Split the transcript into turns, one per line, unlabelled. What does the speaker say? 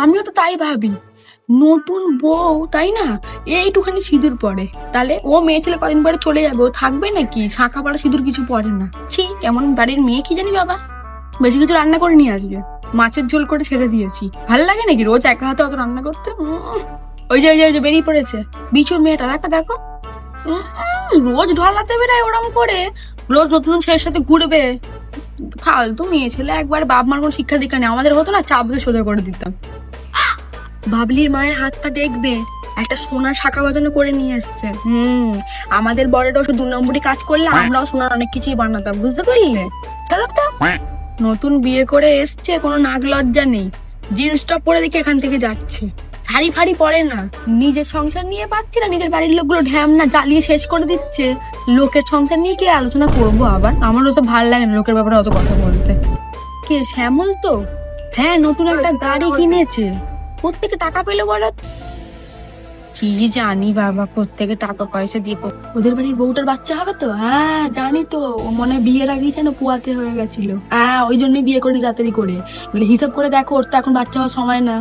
আমিও তো তাই ভাবি, নতুন বউ তাই না, এইটুখানি সিঁদুর পরে, তাহলে ও মেয়ে ছেলে কদিন পরে চলে যাবে, ও থাকবে নাকি? শাঁখা পড়া সিঁদুর কিছু পরে না। ছি, এমন বাড়ির মেয়ে কি জানি বাবা। বেশি কিছু রান্না করে নিয়ে আজকে মাছের ঝোল করে ছেড়ে দিয়েছি। ভাল লাগে নাকি রোজ একা হাতে অত রান্না করতে? ওই যে বেরিয়ে পড়েছে বিচুর মেয়েটা, একটা দেখো। উম, রোজ ঢলাতে বেড়ায় ওরম করে, রোজ নতুন ছেলের সাথে ঘুরবে। ফালতু মেয়ে ছেলে, একবার বাপ মার কোনো শিক্ষা দীক্ষা নেই। আমাদের হতো না, চাপ দিয়ে সোজা করে দিতাম। বাবলির মায়ের হাতটা দেখবে, একটা সোনার শাঁখা বাঁধানো করে নিয়ে এসছে। আমাদের বরেরও শুধু 2 নম্বরই কাজ করলে আমরাও সোনার অনেক কিছুই বানাতাম, বুঝতে পারলে? তাহলে তো নতুন বিয়ে করে এসছে, কোনো নাক লজ্জা নেই। জিন্স টপ পরে দেখি এখান থেকে যাচ্ছে, শাড়ি ফাড়ি পরে না। নিজের সংসার নিয়ে পাচ্ছি না, নিজের বাড়ির লোকগুলো ঢ্যামনা জ্বালিয়ে শেষ করে দিচ্ছে। লোকের সংসার নিয়ে কি আলোচনা করবো আবার? আমার ওসব ভালো লাগে না লোকের ব্যাপারে অত কথা বলতে। কে, শ্যামল তো? হ্যাঁ, নতুন একটা গাড়ি কিনেছে। কোত্থেকে টাকা পেলো বলো? কি জানি বাবা, কোত্থেকে টাকা পয়সা দিয়ে ওদের বাড়ির বউটার বাচ্চা হবে তো। হ্যাঁ জানি তো, ও মনে হয় বিয়ের আগেই যেন পুয়াতে হয়ে গেছিল। হ্যাঁ, ওই জন্যই বিয়ে করি তাড়াতাড়ি করে। বলে হিসাব করে দেখো, ওর তো এখন বাচ্চা হওয়ার সময় না।